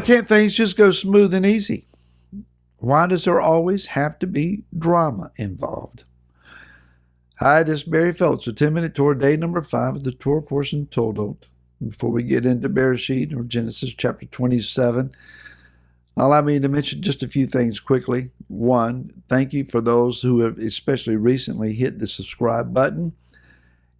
Why can't things just go smooth and easy? Why does there always have to be drama involved? Hi, this is Barry Phillips with 10-Minute Torah, day number 5 of the Torah portion Toldot. Before we get into Bereshit or Genesis chapter 27, allow me to mention just a few things quickly. One, thank you for those who have especially recently hit the subscribe button,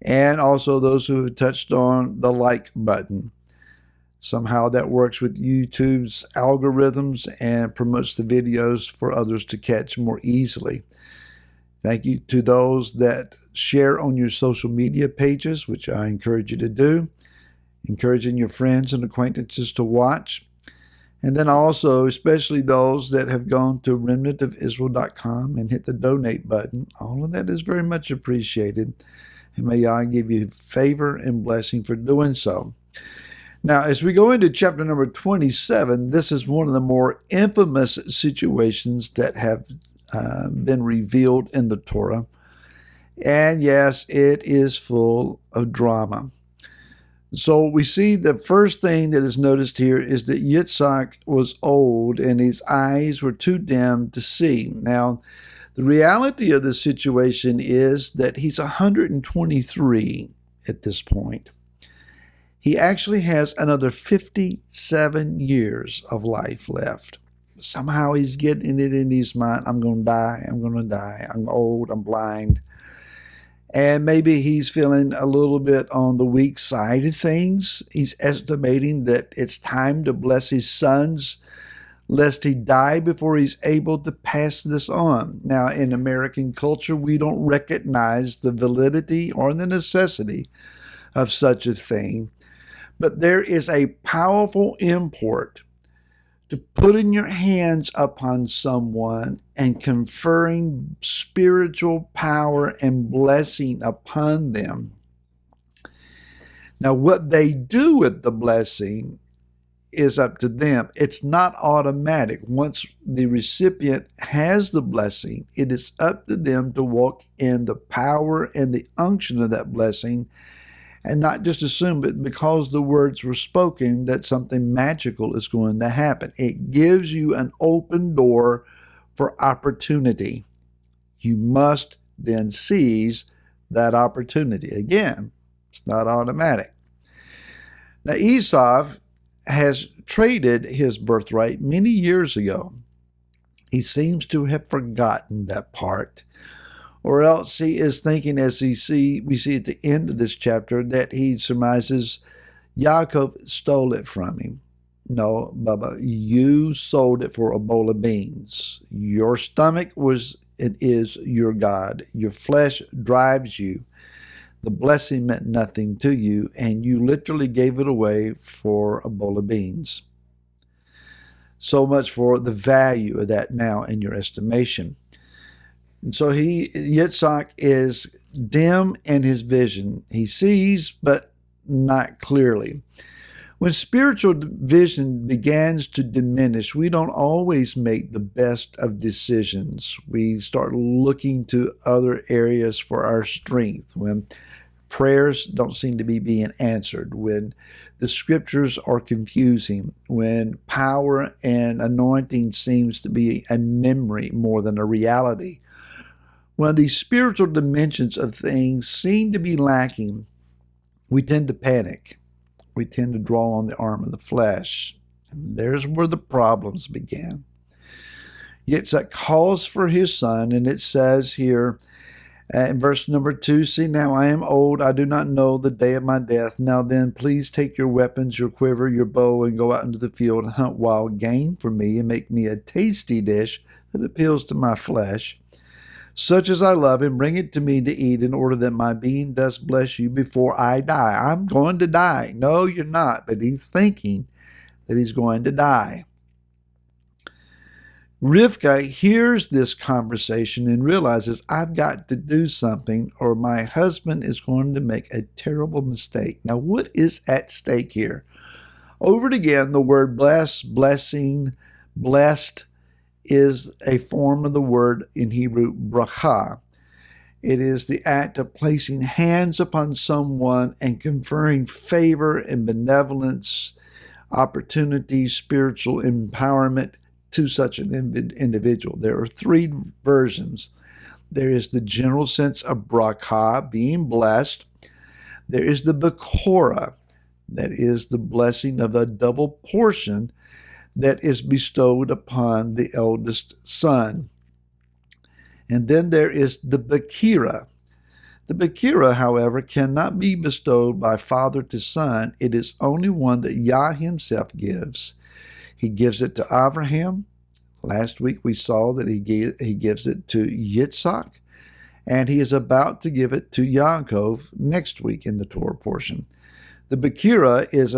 and also those who have touched on the like button. Somehow that works with YouTube's algorithms and promotes the videos for others to catch more easily. Thank you to those that share on your social media pages, which I encourage you to do, encouraging your friends and acquaintances to watch. And then also, especially those that have gone to remnantofisrael.com and hit the donate button. All of that is very much appreciated. And may Yah give you favor and blessing for doing so. Now, as we go into chapter number 27, this is one of the more infamous situations that have been revealed in the Torah. And yes, it is full of drama. So we see the first thing that is noticed here is that Yitzhak was old and his eyes were too dim to see. Now, the reality of the situation is that he's 123 at this point. He actually has another 57 years of life left. Somehow he's getting it in his mind, I'm going to die, I'm old, I'm blind. And maybe he's feeling a little bit on the weak side of things. He's estimating that it's time to bless his sons, lest he die before he's able to pass this on. Now, in American culture, we don't recognize the validity or the necessity of such a thing. But there is a powerful import to putting your hands upon someone and conferring spiritual power and blessing upon them. Now, what they do with the blessing is up to them. It's not automatic. Once the recipient has the blessing, it is up to them to walk in the power and the unction of that blessing, and not just assume it because the words were spoken that something magical is going to happen. It gives you an open door for opportunity. You must then seize that opportunity. Again, it's not automatic. Now, Esau has traded his birthright many years ago. He seems to have forgotten that part. Or else he is thinking, as we see at the end of this chapter, that he surmises Yaakov stole it from him. No, Bubba, you sold it for a bowl of beans. Your stomach was and is your God. Your flesh drives you. The blessing meant nothing to you, and you literally gave it away for a bowl of beans. So much for the value of that now in your estimation. And so Yitzhak is dim in his vision. He sees, but not clearly. When spiritual vision begins to diminish, we don't always make the best of decisions. We start looking to other areas for our strength. When prayers don't seem to be being answered, when the scriptures are confusing, when power and anointing seems to be a memory more than a reality, when the spiritual dimensions of things seem to be lacking, we tend to panic. We tend to draw on the arm of the flesh. And there's where the problems begin. Yitzhak calls for his son, and it says here in verse number 2, "See, now I am old, I do not know the day of my death. Now then, please take your weapons, your quiver, your bow, and go out into the field and hunt wild game for me and make me a tasty dish that appeals to my flesh, such as I love, and bring it to me to eat, in order that my being does bless you before I die." I'm going to die. No, you're not. But he's thinking that he's going to die. Rivka hears this conversation and realizes, I've got to do something or my husband is going to make a terrible mistake. Now, what is at stake here? Over and again, the word bless, blessing, blessed is a form of the word in Hebrew, bracha. It is the act of placing hands upon someone and conferring favor and benevolence opportunity, spiritual empowerment to such an individual. There are three versions. There is the general sense of bracha, being blessed. There is the bekora, that is the blessing of a double portion that is bestowed upon the eldest son. And then there is the bekira. The bekira, however, cannot be bestowed by father to son. It is only one that Yah himself gives. He gives it to Abraham. Last week we saw that he gives it to Yitzhak, and he is about to give it to Yaakov next week in the Torah portion. The Bekira is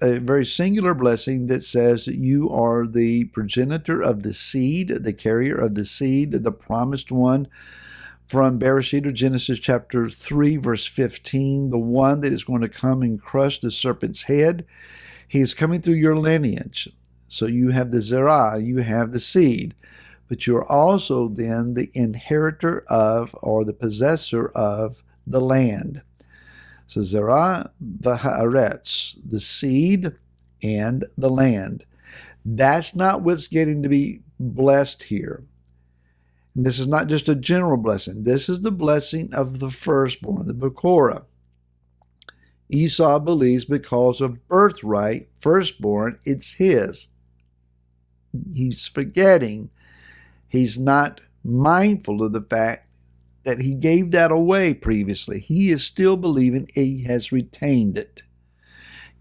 a very singular blessing that says that you are the progenitor of the seed, the carrier of the seed, the promised one from Bereshit or Genesis chapter 3, verse 15, the one that is going to come and crush the serpent's head. He is coming through your lineage. So you have the zerah, you have the seed, but you're also then the inheritor of, or the possessor of, the land. So zerah v'haaretz, the seed and the land. That's not what's getting to be blessed here. And this is not just a general blessing. This is the blessing of the firstborn, the Bekora. Esau believes because of birthright, firstborn, it's his. He's forgetting. He's not mindful of the fact that he gave that away previously. He is still believing he has retained it.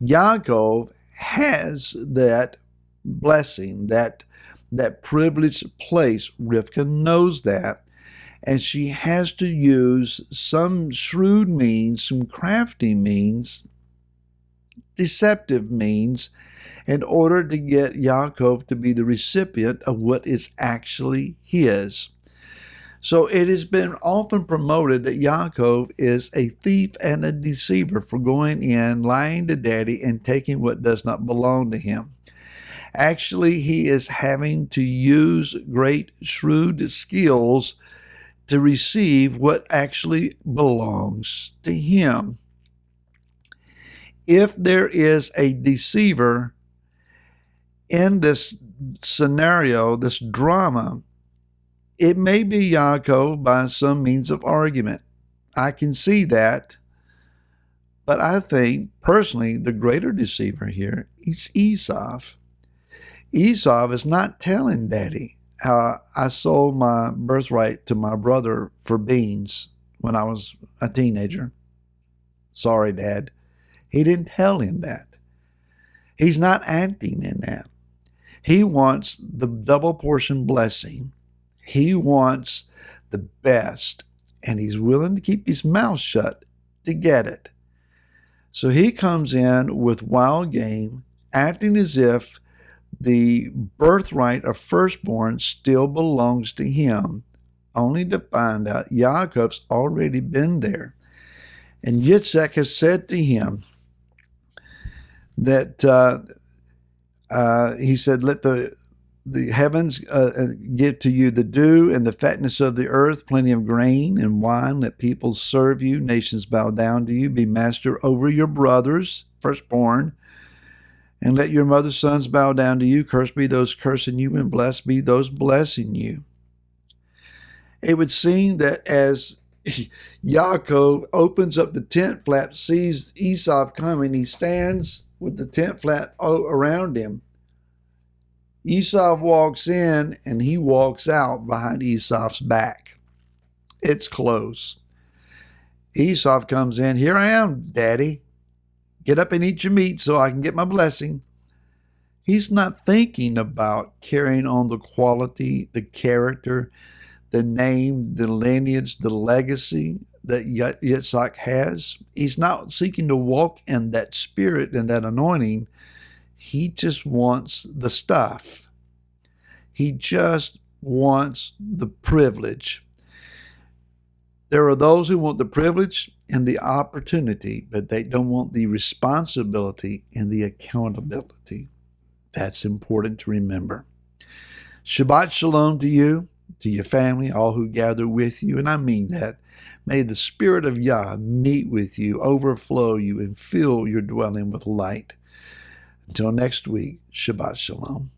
Yaakov has that blessing, that privileged place. Rivka knows that, and she has to use some shrewd means, some crafty means, deceptive means, in order to get Yaakov to be the recipient of what is actually his. So it has been often promoted that Yaakov is a thief and a deceiver for going in, lying to daddy, and taking what does not belong to him. Actually, he is having to use great shrewd skills to receive what actually belongs to him. If there is a deceiver in this scenario, this drama, it may be Yaakov by some means of argument. I can see that. But I think, personally, the greater deceiver here is Esau. Esau is not telling daddy how I sold my birthright to my brother for beans when I was a teenager. Sorry, Dad. He didn't tell him that. He's not acting in that. He wants the double portion blessing. He wants the best, and he's willing to keep his mouth shut to get it. So he comes in with wild game, acting as if the birthright of firstborn still belongs to him, only to find out Yaakov's already been there. And Yitzhak has said to him that he said, let the heavens give to you the dew and the fatness of the earth, plenty of grain and wine. Let people serve you, nations bow down to you. Be master over your brothers, firstborn, and let your mother's sons bow down to you. Cursed be those cursing you, and blessed be those blessing you. It would seem that as Yaakov opens up the tent flap, sees Esau coming, he stands with the tent flap around him. Esau walks in and he walks out behind Esau's back. It's close. Esau comes in, here I am, Daddy. Get up and eat your meat so I can get my blessing. He's not thinking about carrying on the quality, the character, the name, the lineage, the legacy that Yitzhak has. He's not seeking to walk in that spirit and that anointing. He just wants the stuff. He just wants the privilege. There are those who want the privilege and the opportunity, but they don't want the responsibility and the accountability. That's important to remember. Shabbat shalom to you, to your family, all who gather with you, and I mean that. May the Spirit of Yah meet with you, overflow you, and fill your dwelling with light. Until next week, Shabbat Shalom.